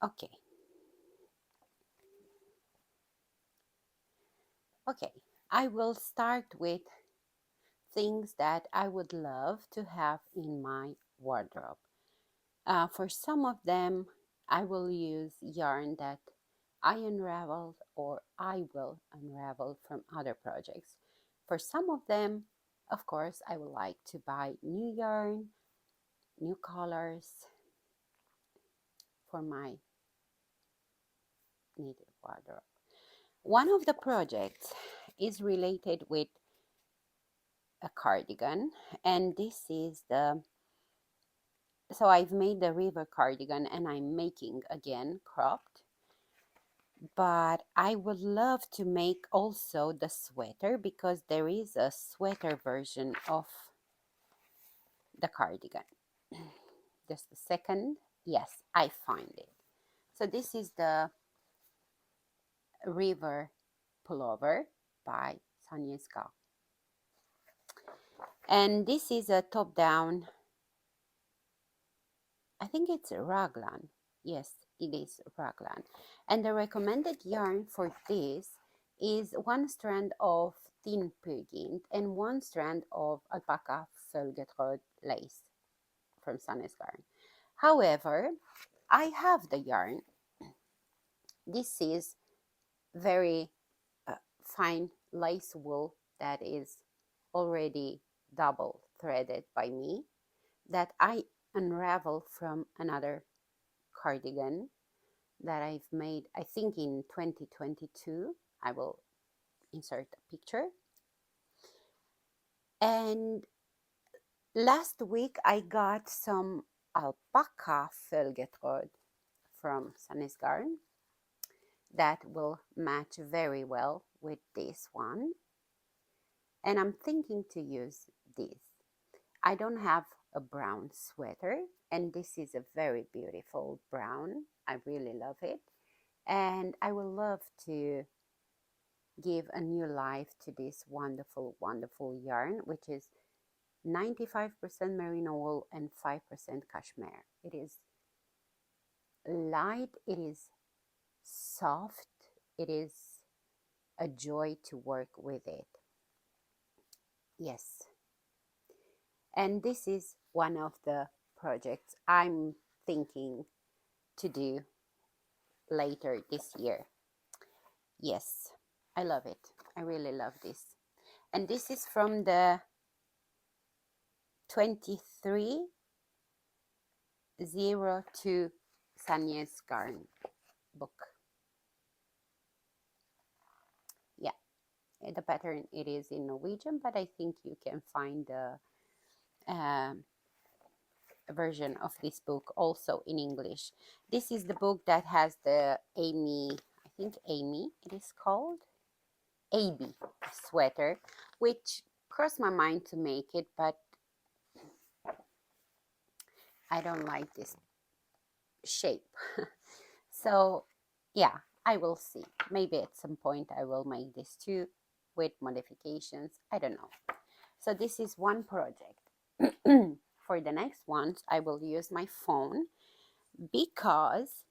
Okay. Okay. I will start with things that I would love to have in my wardrobe. For some of them, I will use yarn that I unraveled or I will unravel from other projects. For some of them, of course, I would like to buy new yarn, new colors for my knitted wardrobe. One of the projects is related with a cardigan, and this is the so I've made the river cardigan and I'm making again cropped, but I would love to make also the sweater because there is a sweater version of the cardigan. Just a second. Yes, I find it. So this is the river pullover by Sanyeska. And this is a top down, I think it's raglan. Yes, it is raglan. And the recommended yarn for this is one strand of thin pugint and one strand of alpaca fölgetröd lace from Sannes Garn. However, I have the yarn. This is very fine lace wool that is already double threaded by me that I unravel from another cardigan that I've made, I think in 2022. I will insert a picture. And last week I got some alpaca fölgetröd from Sannes Garn that will match very well with this one. And I'm thinking to use this. I don't have a brown sweater, and this is a very beautiful brown. I really love it. And I would love to give a new life to this wonderful, wonderful yarn, which is 95% merino wool and 5% cashmere. It is light, it is soft, it is a joy to work with it. Yes. And this is one of the projects I'm thinking to do later this year. Yes, I love it. I really love this. And this is from the 2302 Sanye's Garn book. Yeah, the pattern it is in Norwegian, but I think you can find the version of this book also in English. This is the book that has the Amy, I think Amy it is called, AB sweater, which crossed my mind to make it, but I don't like this shape. So yeah, I will see. Maybe at some point I will make this too with modifications. I don't know. So this is one project. For the next ones, I will use my phone because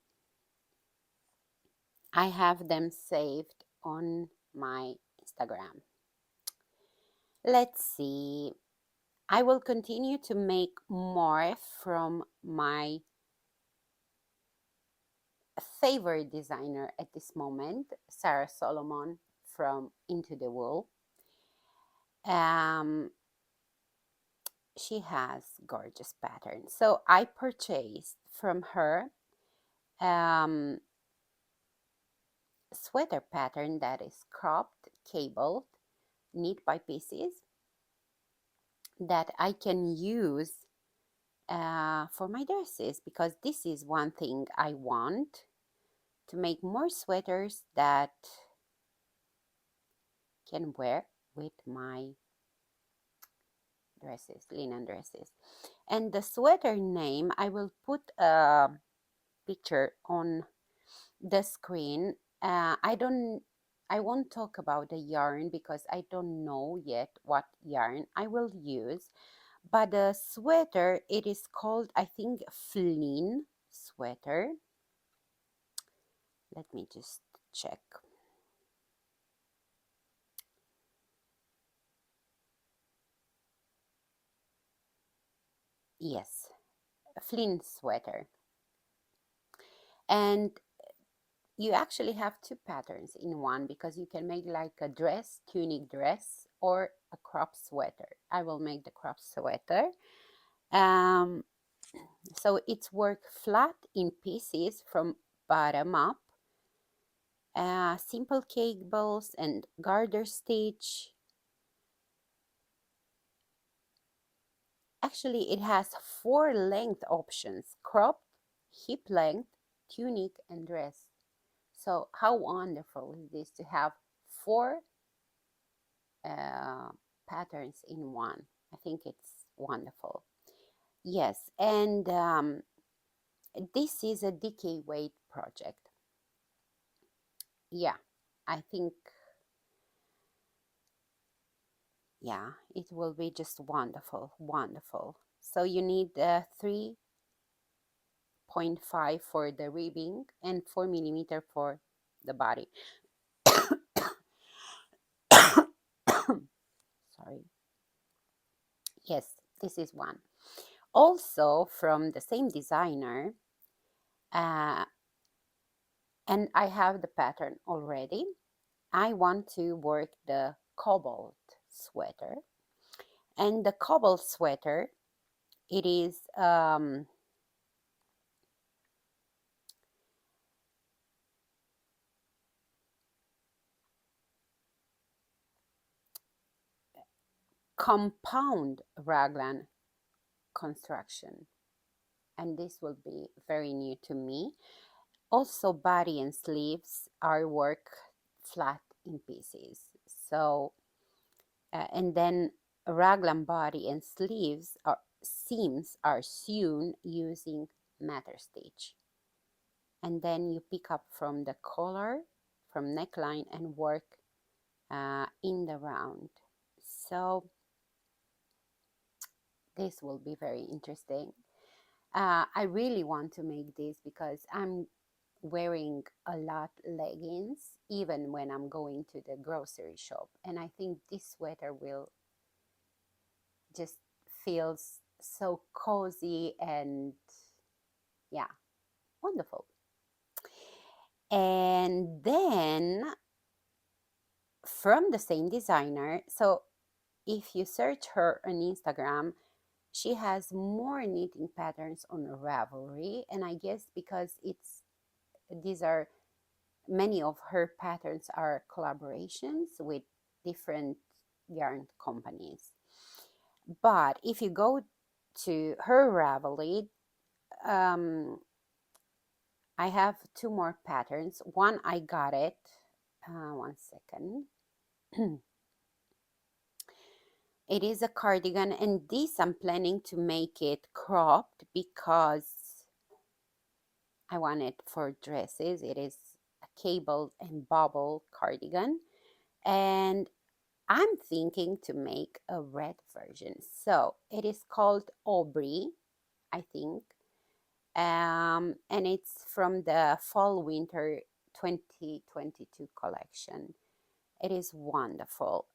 I have them saved on my Instagram. Let's see. I will continue to make more from my favorite designer at this moment, Sarah Solomon from Into the Wool. Um, she has gorgeous patterns. So I purchased from her um, sweater pattern that is cropped, cabled, knit by pieces that I can use for my dresses because this is one thing I want to make more sweaters that can wear with my dresses, linen dresses. And the sweater name, I will put a picture on the screen. I won't talk about the yarn because I don't know yet what yarn I will use. But the sweater, it is called, I think, Flynn sweater. Let me just check. Yes, a flint sweater. And you actually have two patterns in one because you can make like a dress, tunic dress, or a crop sweater. I will make the crop sweater. Um, so it's work flat in pieces from bottom up, simple cables and garter stitch. Actually, it has 4 length options: cropped, hip length, tunic, and dress. So how wonderful is this to have 4 uh, patterns in one? I think it's wonderful. Yes, and this is a decay weight project. Yeah, I think, yeah, it will be just wonderful, wonderful. So you need 3.5 for the ribbing and 4 millimeter for the body. Sorry. Yes, this is one. Also from the same designer, uh, and I have the pattern already. I want to work the cobalt sweater. And the cobalt sweater, it is compound raglan construction. And this will be very new to me. Also, body and sleeves are work flat in pieces. So, and then raglan body and sleeves are seams are sewn using matter stitch. And then you pick up from the collar, from neckline, and work in the round. So this will be very interesting. I really want to make this because I'm wearing a lot leggings even when I'm going to the grocery shop, and I think this sweater will just feels so cozy and yeah, wonderful. And then from the same designer, so if you search her on Instagram, she has more knitting patterns on Ravelry, and I guess because these are many of her patterns are collaborations with different yarn companies. But if you go to her Ravelry, um, I have 2 more patterns. One I got it. One second. It is a cardigan, and this I'm planning to make it cropped because I want it for dresses. It is a cable and bubble cardigan, and I'm thinking to make a red version. So it is called Aubrey, I think, and it's from the fall winter 2022 collection. It is wonderful.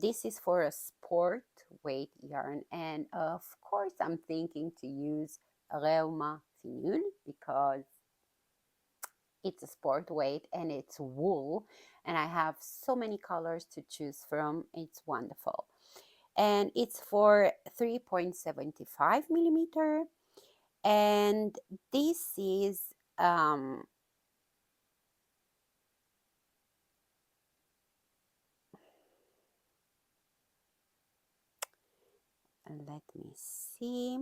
This is for a sport weight yarn, and of course, I'm thinking to use Reuma Finul because it's a sport weight and it's wool, and I have so many colors to choose from. It's wonderful, and it's for 3.75 millimeter, and this is let me see.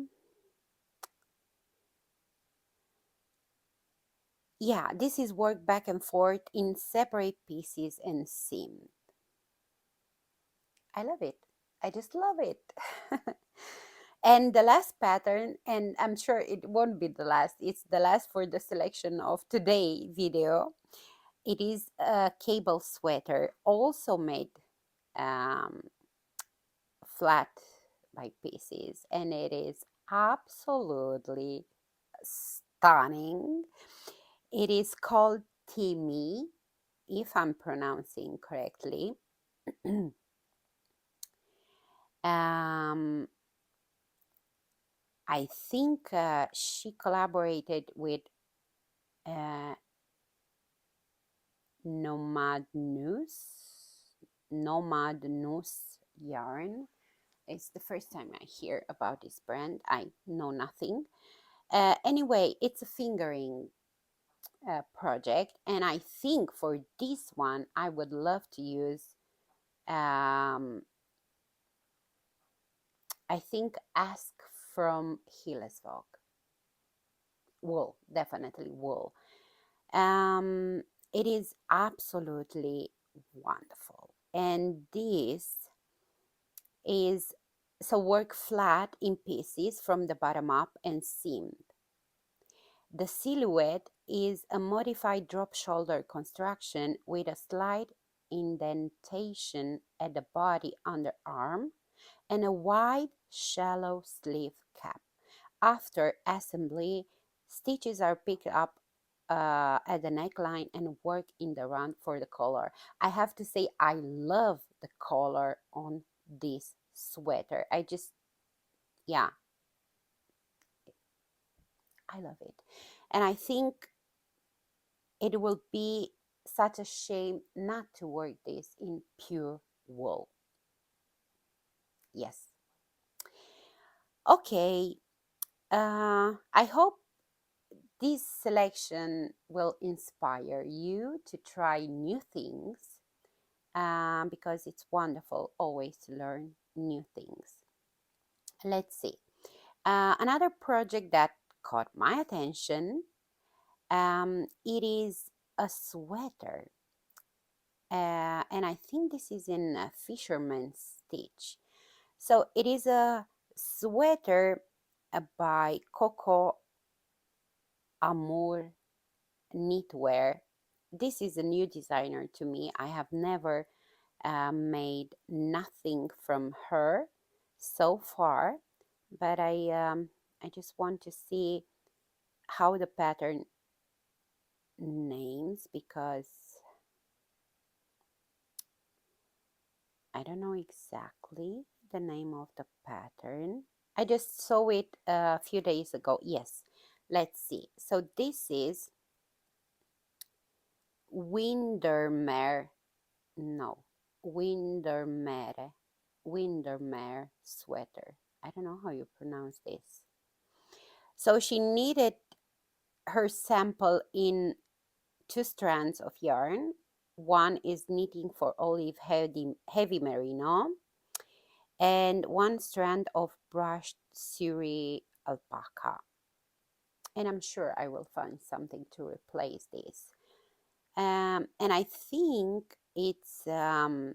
Yeah, this is work back and forth in separate pieces and seam. I love it. I just love it. And the last pattern, and I'm sure it won't be the last, it's the last for the selection of today video. It is a cable sweater, also made um, flat by pieces, and it is absolutely stunning. It is called Timmy, if I'm pronouncing correctly. um, I think she collaborated with uh, Nomad News, Nomad News yarn. It's the first time I hear about this brand. I know nothing. Anyway, it's a fingering project, and I think for this one, I would love to use. Um, I think ask from Hillesvåg wool, definitely wool. Um, it is absolutely wonderful, and this is so work flat in pieces from the bottom up and seamed. The silhouette is a modified drop shoulder construction with a slight indentation at the body underarm and a wide, shallow sleeve cap. After assembly, stitches are picked up at the neckline and work in the round for the collar. I have to say, I love the collar on this sweater. Yeah, I love it. And I think it will be such a shame not to work this in pure wool. Yes. Okay. I hope this selection will inspire you to try new things because it's wonderful always to learn new things. Let's see. Another project that caught my attention, it is a sweater. And I think this is in a Fisherman stitch. So it is a sweater by Coco Amour knitwear. This is a new designer to me. I have never made nothing from her so far, but I just want to see how the pattern names because I don't know exactly the name of the pattern. I just saw it a few days ago. Yes, let's see. So this is Windermere. No, Windermere. Windermere sweater. I don't know how you pronounce this. So she knitted her sample in two strands of yarn. One is knitting for olive heavy merino, and one strand of brushed Suri alpaca. And I'm sure I will find something to replace this. And I think it's how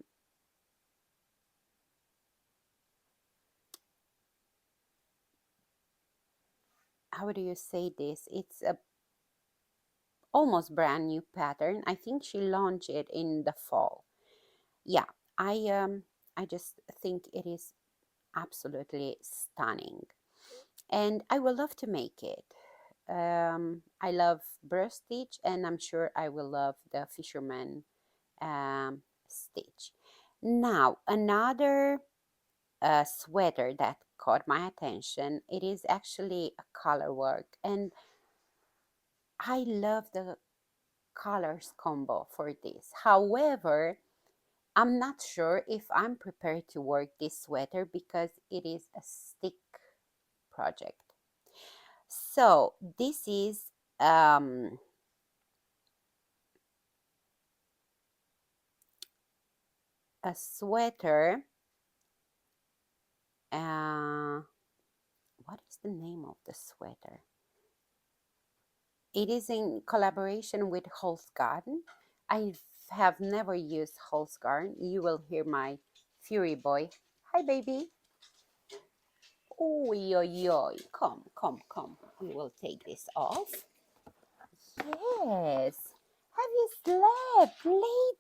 do you say this? It's a almost brand new pattern. I think she launched it in the fall. Yeah, I just think it is absolutely stunning, and I will love to make it. I love burst stitch, and I'm sure I will love the Fisherman stitch. Now, another sweater that caught my attention. It is actually a color work, and I love the colors combo for this. However, I'm not sure if I'm prepared to work this sweater because it is a stick project. So this is a sweater. Uh, what is the name of the sweater? It is in collaboration with Holzgarten. I have never used Holzgarten. You will hear my Fury Boy. Hi, baby. Oi, oi, oi. Come, come, come. We will take this off. Yes. Have you slept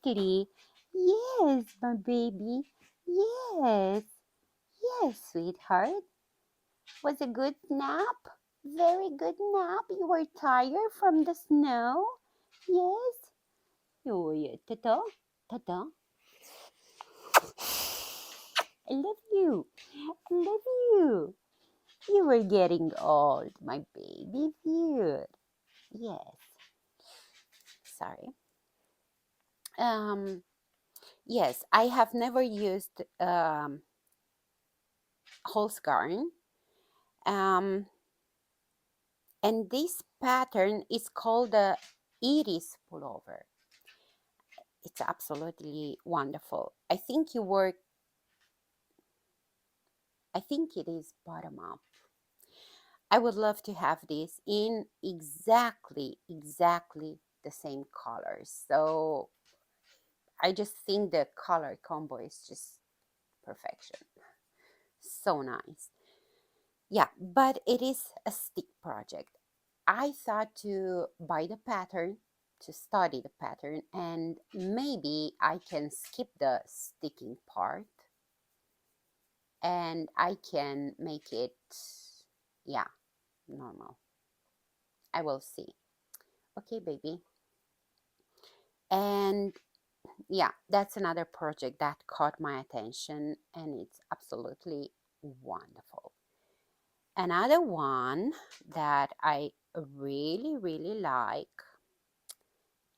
lately? Yes, my baby. Yes. Yes, sweetheart. Was a good nap? Very good nap. You were tired from the snow? Yes. Oh, yeah. Tata. Tata. I love you. I love you. You were getting old, my baby beaut. Yes. Sorry. Um. Yes, I have never used horse garn. Um. And this pattern is called the Iris pullover. It's absolutely wonderful. I think it is bottom up. I would love to have this in exactly the same colors. So I just think the color combo is just perfection. So nice. Yeah, but it is a stick project. I thought to buy the pattern, to study the pattern, and maybe I can skip the sticking part and I can make it, yeah, normal. I will see. Okay, baby. And yeah, that's another project that caught my attention and it's absolutely wonderful. Another one that I really like,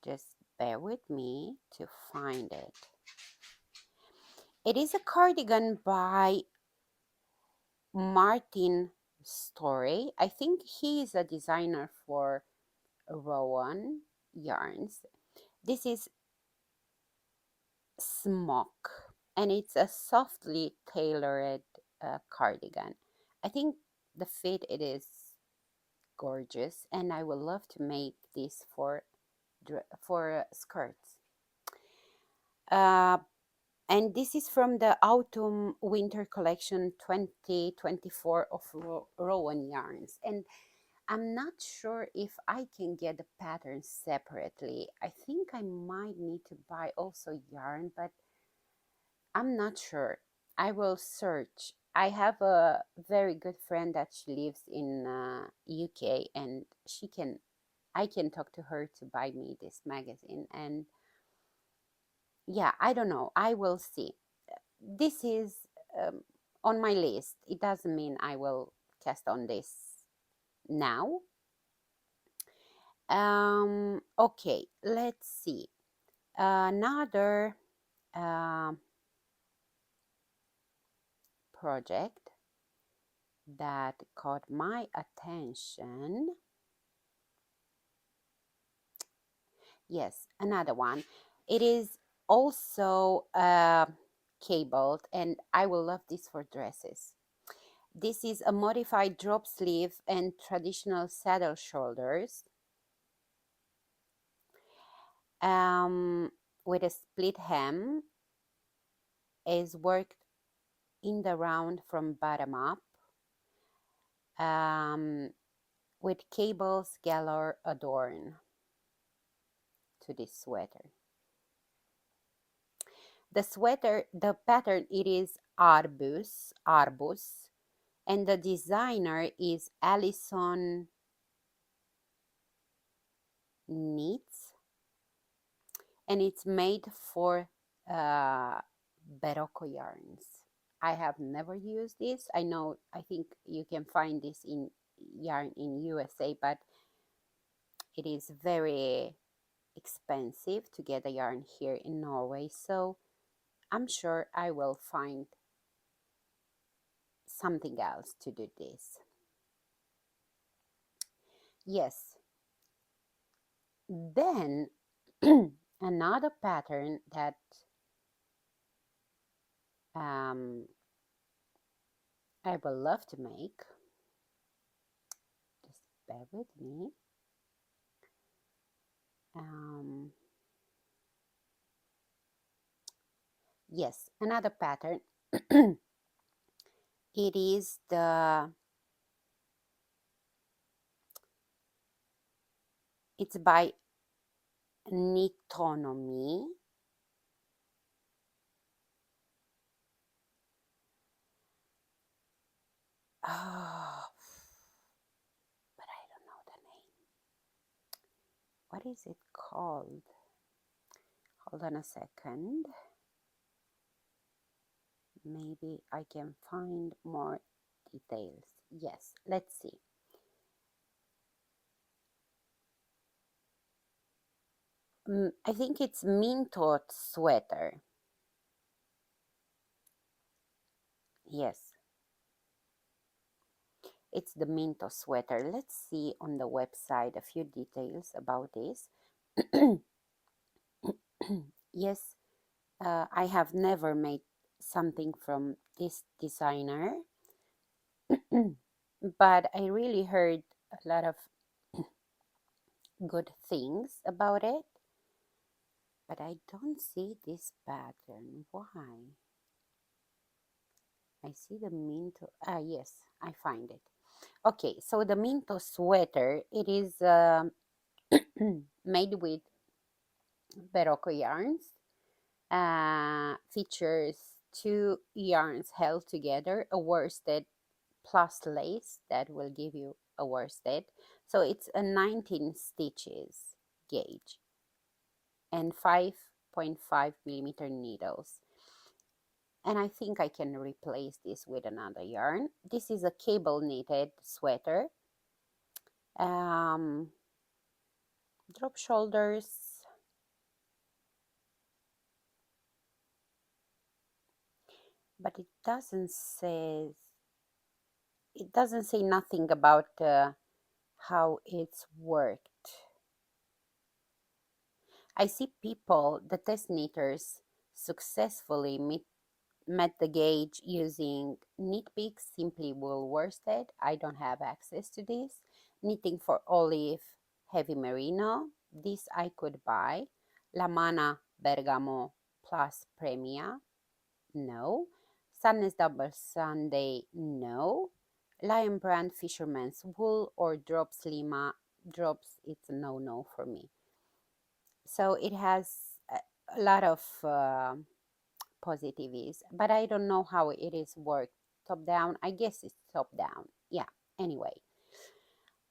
just bear with me to find it. It is a cardigan by Martin Story. I think he is a designer for Rowan yarns. This is Smock and it's a softly tailored cardigan. I think the fit it is gorgeous and I would love to make this for skirts. Uh, and this is from the autumn winter collection 2024 of Rowan yarns, and I'm not sure if I can get the patterns separately. I think I might need to buy also yarn, but I'm not sure. I will search. I have a very good friend that she lives in UK, and I can talk to her to buy me this magazine. And yeah, I don't know. I will see. This is um, on my list. It doesn't mean I will cast on this now. Okay, let's see. Another um project that caught my attention. Yes, another one. It is also cabled, and I will love this for dresses. This is a modified drop sleeve and traditional saddle shoulders um, with a split hem. Is worked in the round from bottom up um, with cables galore adorn to this sweater. The pattern it is Arbus, and the designer is Alison Knits, and it's made for uh, Barocco yarns. I have never used this. I think you can find this in yarn in USA, but it is very expensive to get a yarn here in Norway. So I'm sure I will find something else to do this. Yes. Then another pattern that um, I would love to make, just bear with me. Um, yes, another pattern. It is it's by Knitonomy. Oh, but I don't know the name. what is it called? Hold on a second. Maybe I can find more details. Yes, let's see. I think it's Mintot sweater. Yes, it's the Minto sweater. Let's see on the website a few details about this. Yes, I have never made something from this designer, but I really heard a lot of good things about it. But I don't see this pattern. Why? I see the Minto. Ah, yes, I find it. Okay, so the Minto sweater, it is made with Berocco yarns. Features two yarns held together, a worsted plus lace that will give you a worsted. So it's a 19 stitches gauge and 5.5 millimeter needles. And I think I can replace this with another yarn. This is a cable knitted sweater. Um, Drop shoulders. But it doesn't say nothing about how it's worked. I see people, the test knitters, successfully met the gauge using Knit Picks Simply Wool Worsted. I don't have access to this. Knitting for Olive Heavy Merino. This I could buy. La Mana Bergamo Plus Premia. No. Sadness Double Sunday. No. Lion Brand Fisherman's Wool or Drops Lima. Drops, it's a no for me. So it has a lot of positives, but I don't know how it is worked. Top down, I guess it's top down. Yeah, anyway.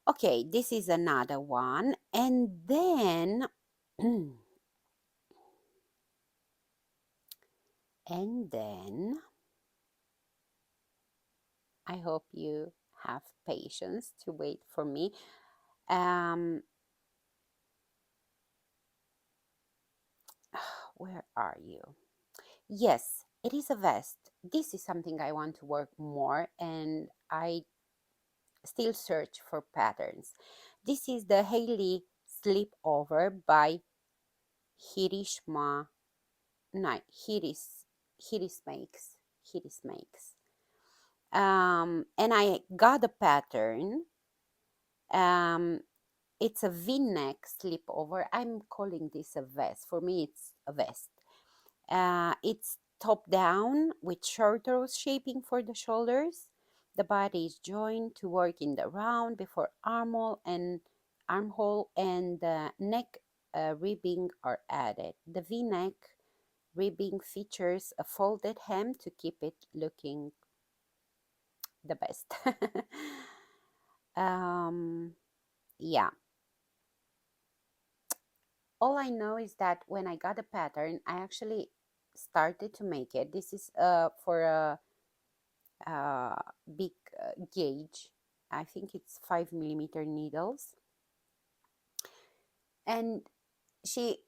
Okay, this is another one. And then, and then, I hope you have patience to wait for me. Um, where are you? Yes, it is a vest. This is something I want to work more, and I still search for patterns. This is the Haley Sleepover by Hirishma. No, Hiris makes. Hiris makes. And I got a pattern. Um, it's a V-neck sleepover. I'm calling this a vest. For me, it's a vest. It's top down with shorter shaping for the shoulders. The body is joined to work in the round before armhole and the neck ribbing are added. The V-neck ribbing features a folded hem to keep it looking the best. um, yeah. All I know is that when I got the pattern, I actually started to make it. This is for a big gauge. I think it's 5 millimeter needles. And she,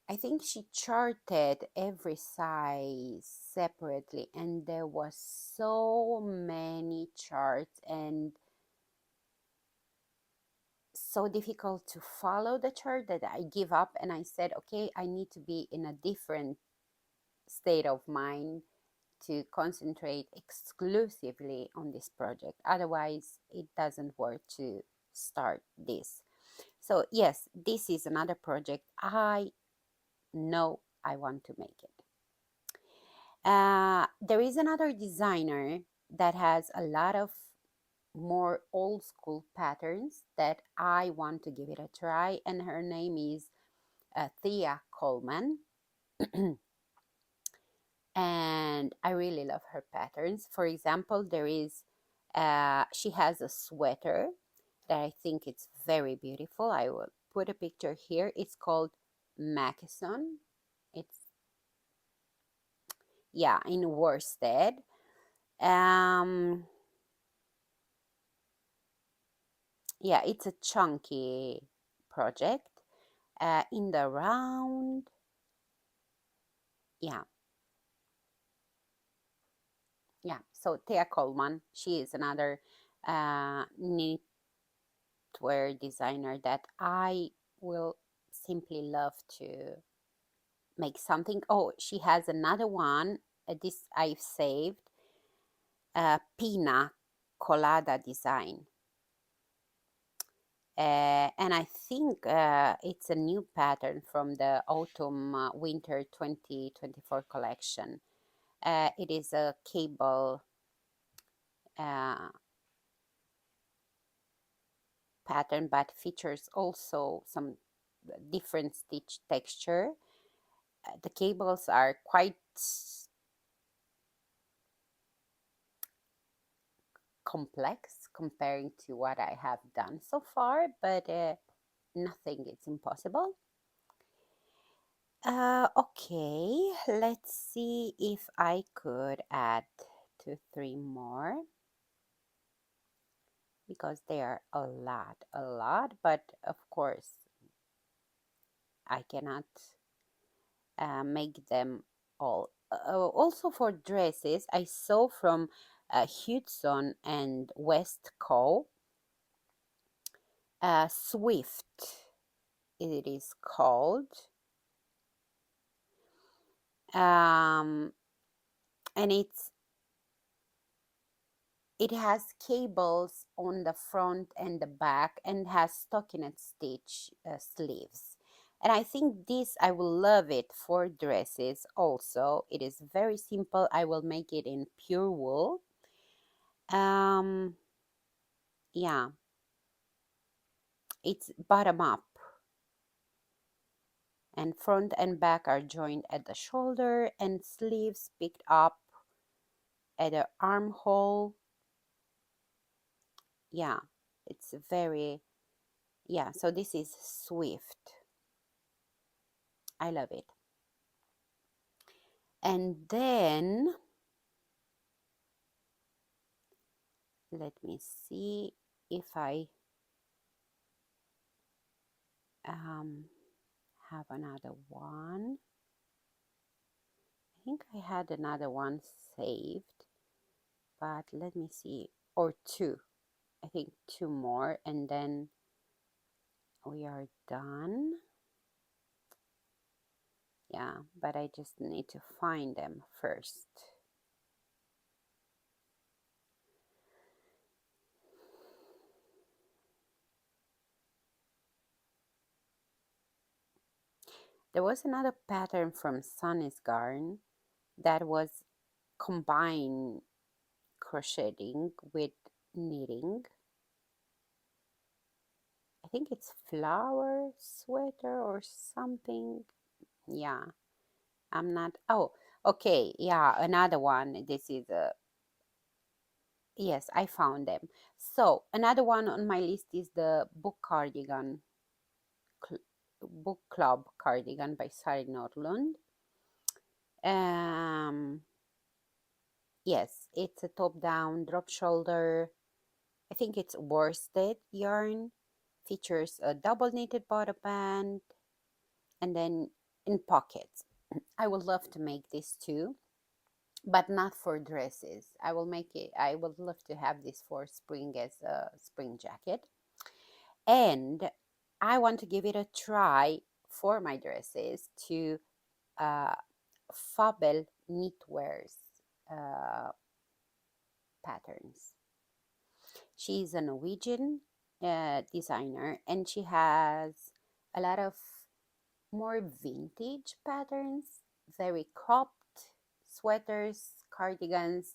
I think she charted every size separately, and there was so many charts and so difficult to follow the chart that I give up and I said, okay, I need to be in a different state of mind to concentrate exclusively on this project. Otherwise, it doesn't work to start this. So, yes, this is another project I know I want to make it. There is another designer that has a lot of more old school patterns that I want to give it a try, and her name is Thea Coleman. And I really love her patterns. For example, she has a sweater that I think it's very beautiful. I will put a picture here. It's called Mackeson. It's, yeah, in Worsted. Um, yeah, it's a chunky project. In the round, yeah, yeah. So Thea Coleman, she is another knitwear designer that I will simply love to make something. Oh, she has another one. This I've saved. Pina Colada design. And I think it's a new pattern from the autumn winter 2024 collection. It is a cable uh, pattern, but features also some different stitch texture. The cables are quite complex comparing to what I have done so far, but nothing is impossible. Okay, let's see if I could add 2, 3 more because there are a lot, but of course I cannot make them all. Also for dresses, I saw from Hudson and Westco, Swift, it is called. Um, and it has cables on the front and the back and has stockinette stitch sleeves. And I think this, I will love it for dresses also. It is very simple. I will make it in pure wool. Um, yeah, it's bottom up and front and back are joined at the shoulder and sleeves picked up at the armhole. Yeah, it's very, yeah, so this is Swift. I love it. And then let me see if I um, have another one. I think I had another one saved, but let me see. Or two. I think two more, and then we are done. Yeah, but I just need to find them first. There was another pattern from Sunny's Garn that was combined crocheting with knitting. I think it's flower sweater or something. Yeah, I'm not. Oh, okay. Yeah, another one. This is a. Yes, I found them. So another one on my list is the book cardigan, book club cardigan by Sari Nordlund. Um, yes, it's a top-down drop shoulder. I think it's worsted yarn. Features a double knitted bottom band, and then in pockets. I would love to make this too, but not for dresses. I will make it, I would love to have this for spring as a spring jacket. And I want to give it a try for my dresses to uh, Fabel knitwear's uh, patterns. She's a Norwegian designer and she has a lot of more vintage patterns, very cropped sweaters, cardigans,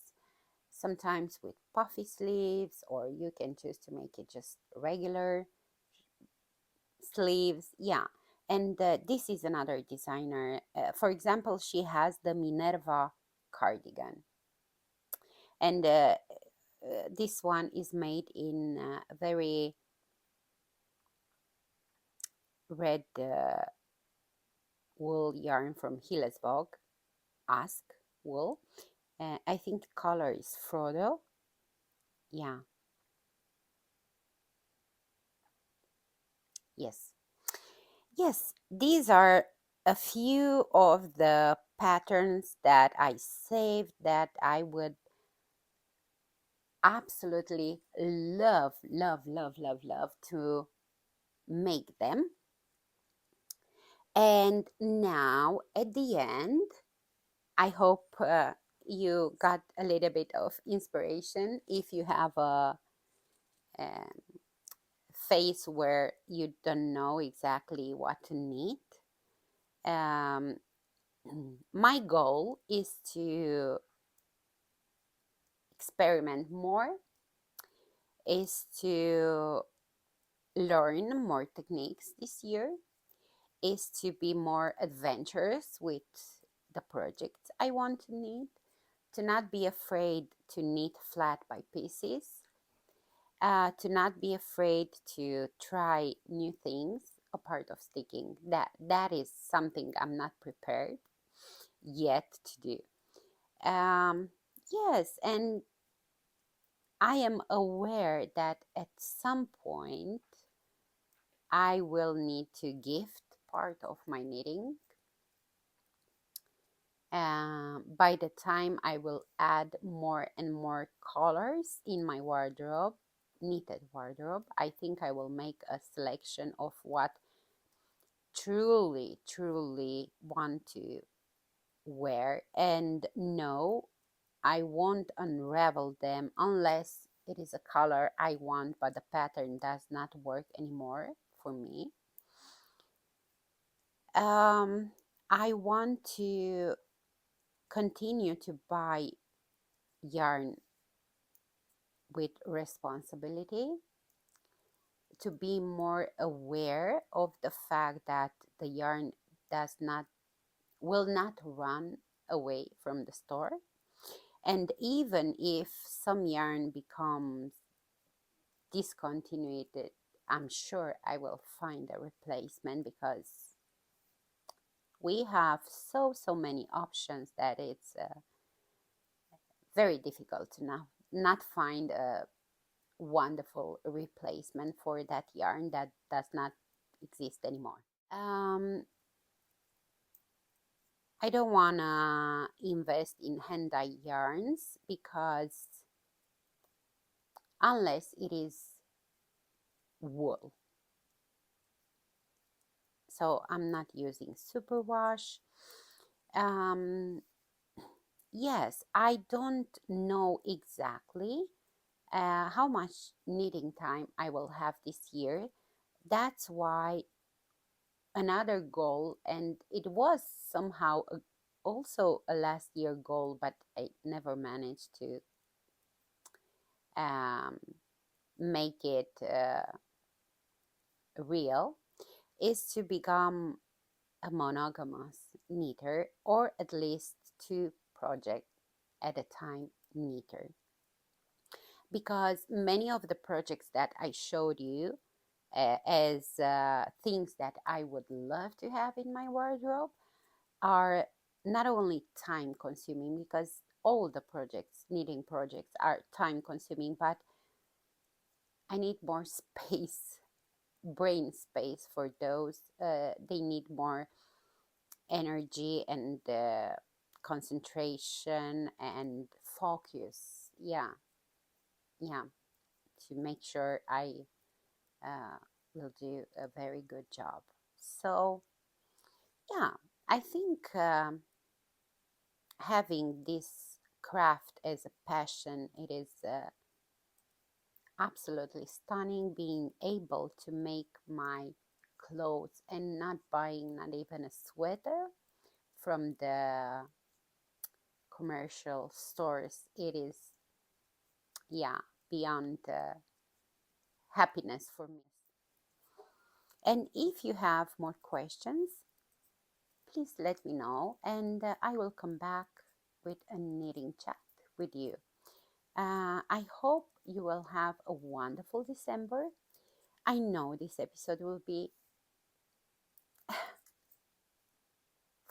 sometimes with puffy sleeves, or you can choose to make it just regular sleeves. Yeah. And this is another designer. For example, she has the Minerva cardigan. And this one is made in very red wool yarn from Hillesbog, Ask wool. I think the color is Frodo. Yeah, yes. Yes, these are a few of the patterns that I saved that I would absolutely love to make them. And now at the end, I hope you got a little bit of inspiration if you have um phase where you don't know exactly what to knit. Um, my goal is to experiment more, is to learn more techniques this year, is to be more adventurous with the projects I want to knit, to not be afraid to knit flat by pieces, to not be afraid to try new things a part of sticking. That is something I'm not prepared yet to do. Yes, and I am aware that at some point I will need to gift part of my knitting. By the time I will add more and more colors in my wardrobe, knitted wardrobe, I think I will make a selection of what truly want to wear. And no, I won't unravel them unless it is a color I want, but the pattern does not work anymore for me. Um, I want to continue to buy yarn with responsibility, to be more aware of the fact that the yarn does not will not run away from the store. And even if some yarn becomes discontinued, I'm sure I will find a replacement, because we have so many options that it's very difficult to now not find a wonderful replacement for that yarn that does not exist anymore. I don't want to invest in hand dye yarns, because unless it is wool, so I'm not using superwash. Um, yes, I don't know exactly how much knitting time I will have this year. That's why another goal, and it was somehow also a last year goal, but I never managed to um, make it real, is to become a monogamous knitter, or at least two projects at a time knitter. Because many of the projects that I showed you as things that I would love to have in my wardrobe are not only time consuming, because all the projects, knitting projects, are time consuming, but I need more space, brain space for those. They need more energy and concentration and focus. Yeah, to make sure I uh, will do a very good job. So, yeah, I think having this craft as a passion, it is absolutely stunning being able to make my clothes and not buying not even a sweater from the commercial stores. It is, yeah, beyond happiness for me. And if you have more questions, please let me know, and I will come back with a knitting chat with you. I hope you will have a wonderful December. I know this episode will be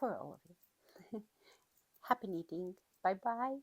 for all of you. Happy knitting. Bye bye.